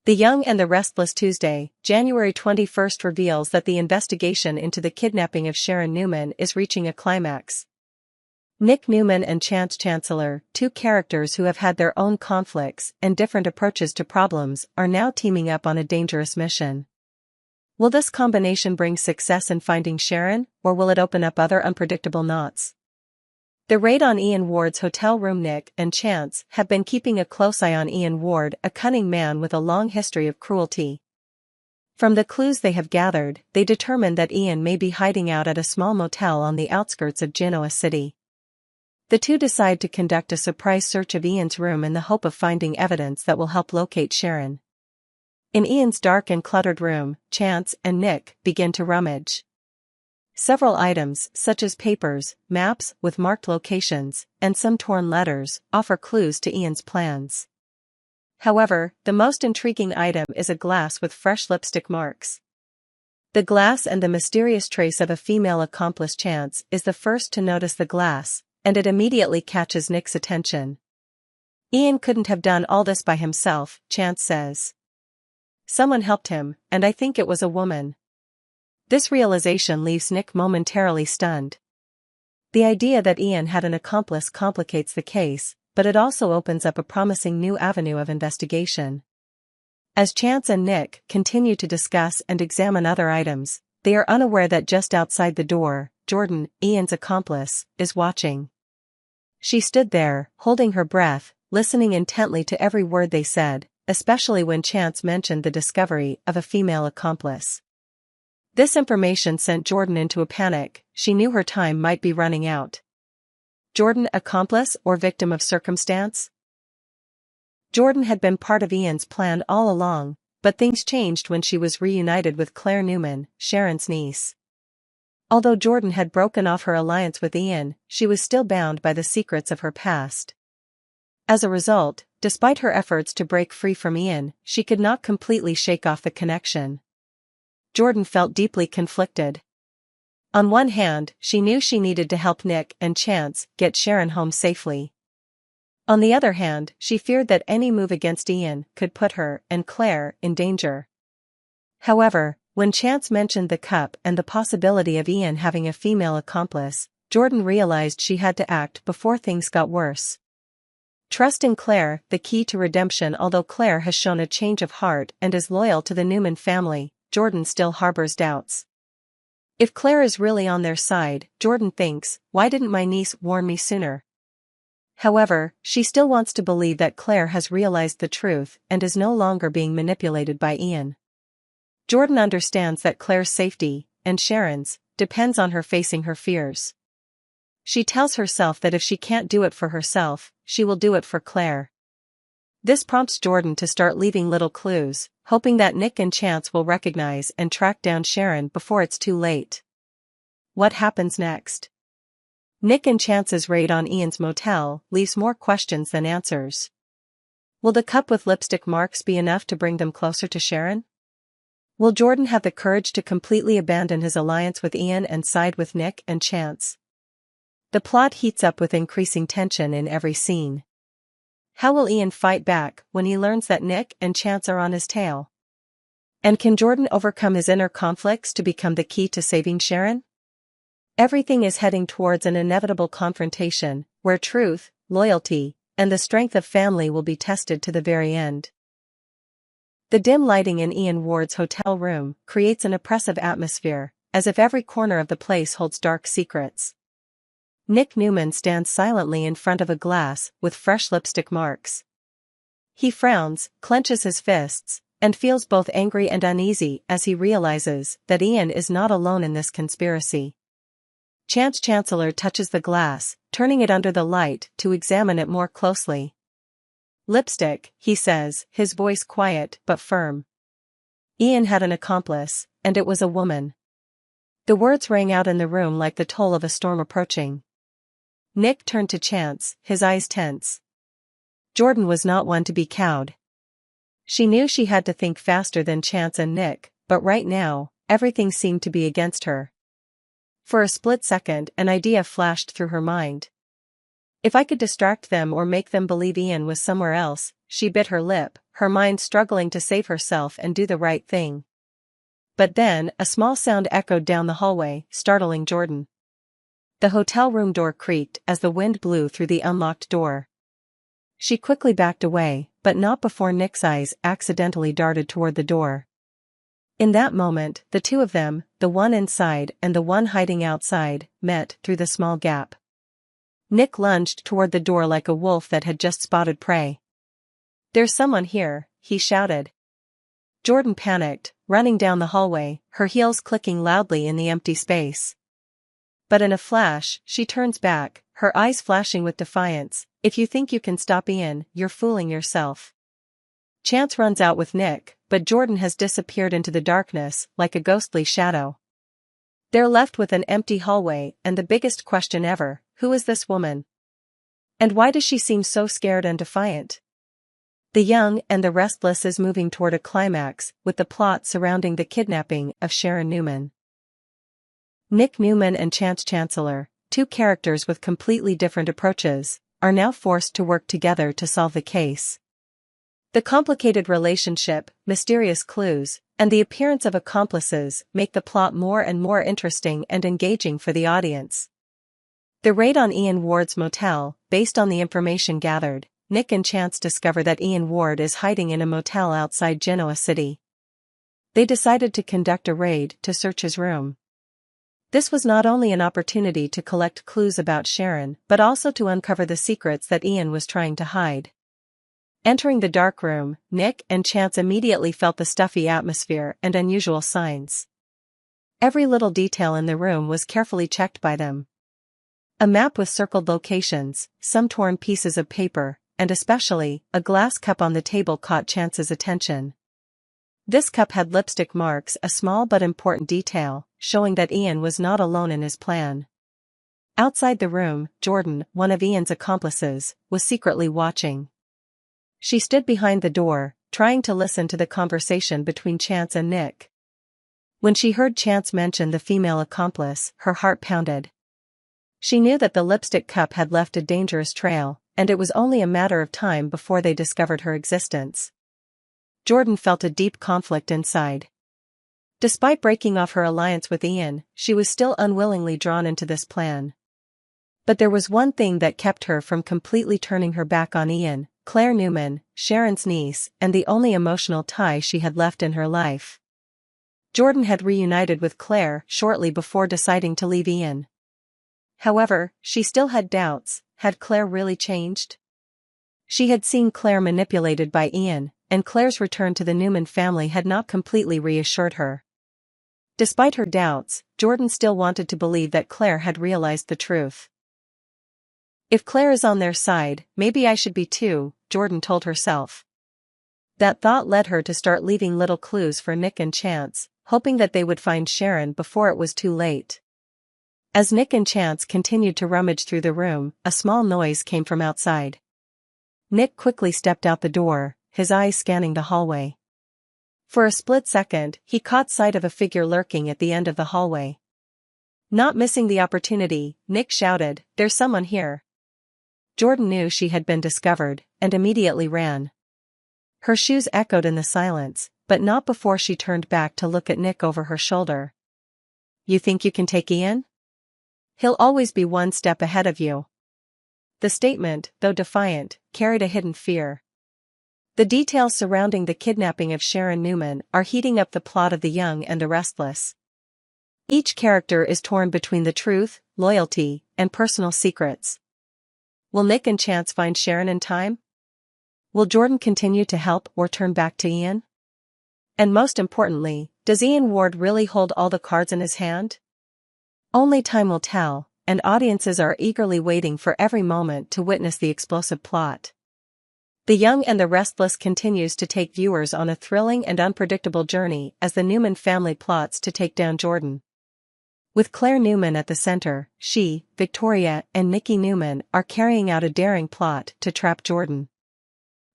The Young and the Restless Tuesday, January 21st reveals that the investigation into the kidnapping of Sharon Newman is reaching a climax. Nick Newman and Chance Chancellor, two characters who have had their own conflicts and different approaches to problems, are now teaming up on a dangerous mission. Will this combination bring success in finding Sharon, or will it open up other unpredictable knots? The raid on Ian Ward's hotel room. Nick and Chance have been keeping a close eye on Ian Ward, a cunning man with a long history of cruelty. From the clues they have gathered, they determine that Ian may be hiding out at a small motel on the outskirts of Genoa City. The two decide to conduct a surprise search of Ian's room in the hope of finding evidence that will help locate Sharon. In Ian's dark and cluttered room, Chance and Nick begin to rummage. Several items, such as papers, maps with marked locations, and some torn letters, offer clues to Ian's plans. However, the most intriguing item is a glass with fresh lipstick marks. The glass and the mysterious trace of a female accomplice. Chance is the first to notice the glass, and it immediately catches Nick's attention. Ian couldn't have done all this by himself, Chance says. Someone helped him, and I think it was a woman. This realization leaves Nick momentarily stunned. The idea that Ian had an accomplice complicates the case, but it also opens up a promising new avenue of investigation. As Chance and Nick continue to discuss and examine other items, they are unaware that just outside the door, Jordan, Ian's accomplice, is watching. She stood there, holding her breath, listening intently to every word they said, especially when Chance mentioned the discovery of a female accomplice. This information sent Jordan into a panic. She knew her time might be running out. Jordan, accomplice or victim of circumstance? Jordan had been part of Ian's plan all along, but things changed when she was reunited with Claire Newman, Sharon's niece. Although Jordan had broken off her alliance with Ian, she was still bound by the secrets of her past. As a result, despite her efforts to break free from Ian, she could not completely shake off the connection. Jordan felt deeply conflicted. On one hand, she knew she needed to help Nick and Chance get Sharon home safely. On the other hand, she feared that any move against Ian could put her and Claire in danger. However, when Chance mentioned the cup and the possibility of Ian having a female accomplice, Jordan realized she had to act before things got worse. Trust in Claire, the key to redemption. Although Claire has shown a change of heart and is loyal to the Newman family, Jordan still harbors doubts. If Claire is really on their side, Jordan thinks, why didn't my niece warn me sooner? However, she still wants to believe that Claire has realized the truth and is no longer being manipulated by Ian. Jordan understands that Claire's safety, and Sharon's, depends on her facing her fears. She tells herself that if she can't do it for herself, she will do it for Claire. This prompts Jordan to start leaving little clues, hoping that Nick and Chance will recognize and track down Sharon before it's too late. What happens next? Nick and Chance's raid on Ian's motel leaves more questions than answers. Will the cup with lipstick marks be enough to bring them closer to Sharon? Will Jordan have the courage to completely abandon his alliance with Ian and side with Nick and Chance? The plot heats up with increasing tension in every scene. How will Ian fight back when he learns that Nick and Chance are on his tail? And can Jordan overcome his inner conflicts to become the key to saving Sharon? Everything is heading towards an inevitable confrontation, where truth, loyalty, and the strength of family will be tested to the very end. The dim lighting in Ian Ward's hotel room creates an oppressive atmosphere, as if every corner of the place holds dark secrets. Nick Newman stands silently in front of a glass with fresh lipstick marks. He frowns, clenches his fists, and feels both angry and uneasy as he realizes that Ian is not alone in this conspiracy. Chance Chancellor touches the glass, turning it under the light to examine it more closely. Lipstick, he says, his voice quiet but firm. Ian had an accomplice, and it was a woman. The words rang out in the room like the toll of a storm approaching. Nick turned to Chance, his eyes tense. Jordan was not one to be cowed. She knew she had to think faster than Chance and Nick, but right now, everything seemed to be against her. For a split second, an idea flashed through her mind. If I could distract them or make them believe Ian was somewhere else, she bit her lip, her mind struggling to save herself and do the right thing. But then, a small sound echoed down the hallway, startling Jordan. The hotel room door creaked as the wind blew through the unlocked door. She quickly backed away, but not before Nick's eyes accidentally darted toward the door. In that moment, the two of them, the one inside and the one hiding outside, met through the small gap. Nick lunged toward the door like a wolf that had just spotted prey. "There's someone here," he shouted. Jordan panicked, running down the hallway, her heels clicking loudly in the empty space. But in a flash, she turns back, her eyes flashing with defiance. "If you think you can stop Ian, you're fooling yourself." Chance runs out with Nick, but Jordan has disappeared into the darkness, like a ghostly shadow. They're left with an empty hallway and the biggest question ever: who is this woman? And why does she seem so scared and defiant? The Young and the Restless is moving toward a climax, with the plot surrounding the kidnapping of Sharon Newman. Nick Newman and Chance Chancellor, two characters with completely different approaches, are now forced to work together to solve the case. The complicated relationship, mysterious clues, and the appearance of accomplices make the plot more and more interesting and engaging for the audience. The raid on Ian Ward's motel, based on the information gathered, Nick and Chance discover that Ian Ward is hiding in a motel outside Genoa City. They decided to conduct a raid to search his room. This was not only an opportunity to collect clues about Sharon, but also to uncover the secrets that Ian was trying to hide. Entering the dark room, Nick and Chance immediately felt the stuffy atmosphere and unusual signs. Every little detail in the room was carefully checked by them. A map with circled locations, some torn pieces of paper, and especially, a glass cup on the table caught Chance's attention. This cup had lipstick marks, a small but important detail, showing that Ian was not alone in his plan. Outside the room, Jordan, one of Ian's accomplices, was secretly watching. She stood behind the door, trying to listen to the conversation between Chance and Nick. When she heard Chance mention the female accomplice, her heart pounded. She knew that the lipstick cup had left a dangerous trail, and it was only a matter of time before they discovered her existence. Jordan felt a deep conflict inside. Despite breaking off her alliance with Ian, she was still unwillingly drawn into this plan. But there was one thing that kept her from completely turning her back on Ian: Claire Newman, Sharon's niece, and the only emotional tie she had left in her life. Jordan had reunited with Claire shortly before deciding to leave Ian. However, she still had doubts. Had Claire really changed? She had seen Claire manipulated by Ian, and Claire's return to the Newman family had not completely reassured her. Despite her doubts, Jordan still wanted to believe that Claire had realized the truth. If Claire is on their side, maybe I should be too, Jordan told herself. That thought led her to start leaving little clues for Nick and Chance, hoping that they would find Sharon before it was too late. As Nick and Chance continued to rummage through the room, a small noise came from outside. Nick quickly stepped out the door, his eyes scanning the hallway. For a split second, he caught sight of a figure lurking at the end of the hallway. Not missing the opportunity, Nick shouted, "There's someone here." Jordan knew she had been discovered, and immediately ran. Her shoes echoed in the silence, but not before she turned back to look at Nick over her shoulder. "You think you can take Ian? He'll always be one step ahead of you." The statement, though defiant, carried a hidden fear. The details surrounding the kidnapping of Sharon Newman are heating up the plot of The Young and the Restless. Each character is torn between the truth, loyalty, and personal secrets. Will Nick and Chance find Sharon in time? Will Jordan continue to help or turn back to Ian? And most importantly, does Ian Ward really hold all the cards in his hand? Only time will tell, and audiences are eagerly waiting for every moment to witness the explosive plot. The Young and the Restless continues to take viewers on a thrilling and unpredictable journey as the Newman family plots to take down Jordan. With Claire Newman at the center, she, Victoria, and Nikki Newman are carrying out a daring plot to trap Jordan.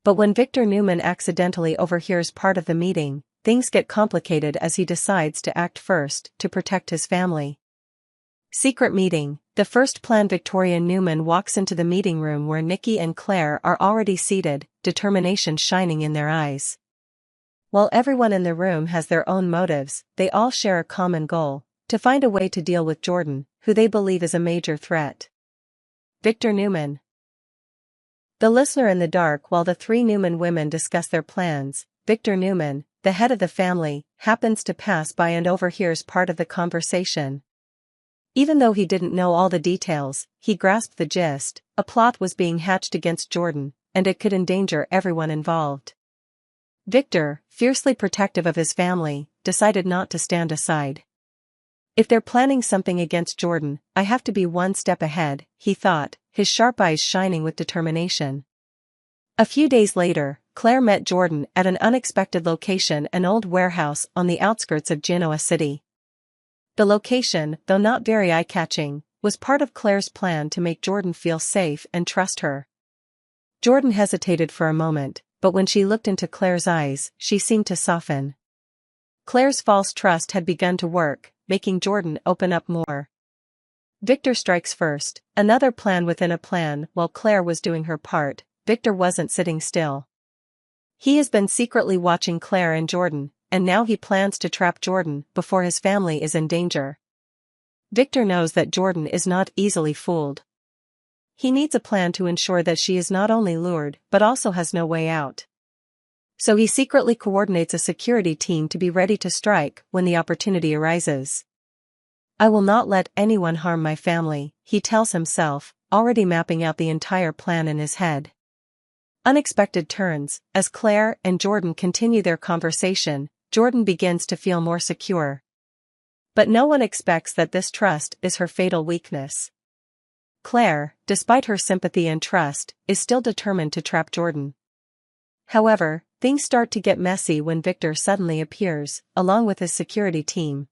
But when Victor Newman accidentally overhears part of the meeting, things get complicated as he decides to act first to protect his family. Secret meeting, The first plan. Victoria Newman walks into the meeting room where Nikki and Claire are already seated, determination shining in their eyes. While everyone in the room has their own motives, they all share a common goal: to find a way to deal with Jordan, who they believe is a major threat. Victor Newman. The listener in the dark. While the three Newman women discuss their plans, Victor Newman, the head of the family, happens to pass by and overhears part of the conversation. Even though he didn't know all the details, he grasped the gist. A plot was being hatched against Jordan, and it could endanger everyone involved. Victor, fiercely protective of his family, decided not to stand aside. If they're planning something against Jordan, I have to be one step ahead, he thought, his sharp eyes shining with determination. A few days later, Claire met Jordan at an unexpected location: an old warehouse on the outskirts of Genoa City. The location, though not very eye-catching, was part of Claire's plan to make Jordan feel safe and trust her. Jordan hesitated for a moment, but when she looked into Claire's eyes, she seemed to soften. Claire's false trust had begun to work, making Jordan open up more. Victor strikes first, another plan within a plan. While Claire was doing her part, Victor wasn't sitting still. He has been secretly watching Claire and Jordan, and now he plans to trap Jordan before his family is in danger. Victor knows that Jordan is not easily fooled. He needs a plan to ensure that she is not only lured but also has no way out. So he secretly coordinates a security team to be ready to strike when the opportunity arises. I will not let anyone harm my family, he tells himself, already mapping out the entire plan in his head. Unexpected turns. As Claire and Jordan continue their conversation, Jordan begins to feel more secure. But no one expects that this trust is her fatal weakness. Claire, despite her sympathy and trust, is still determined to trap Jordan. However, things start to get messy when Victor suddenly appears, along with his security team.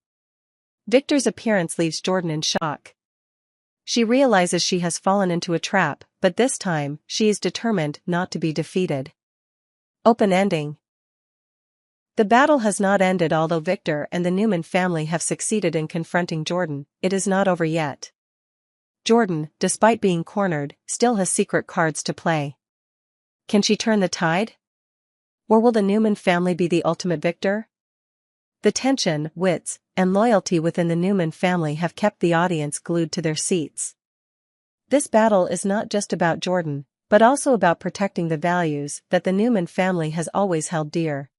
Victor's appearance leaves Jordan in shock. She realizes she has fallen into a trap, but this time, she is determined not to be defeated. Open ending. The battle has not ended. Although Victor and the Newman family have succeeded in confronting Jordan, it is not over yet. Jordan, despite being cornered, still has secret cards to play. Can she turn the tide? Or will the Newman family be the ultimate victor? The tension, wits, and loyalty within the Newman family have kept the audience glued to their seats. This battle is not just about Jordan, but also about protecting the values that the Newman family has always held dear.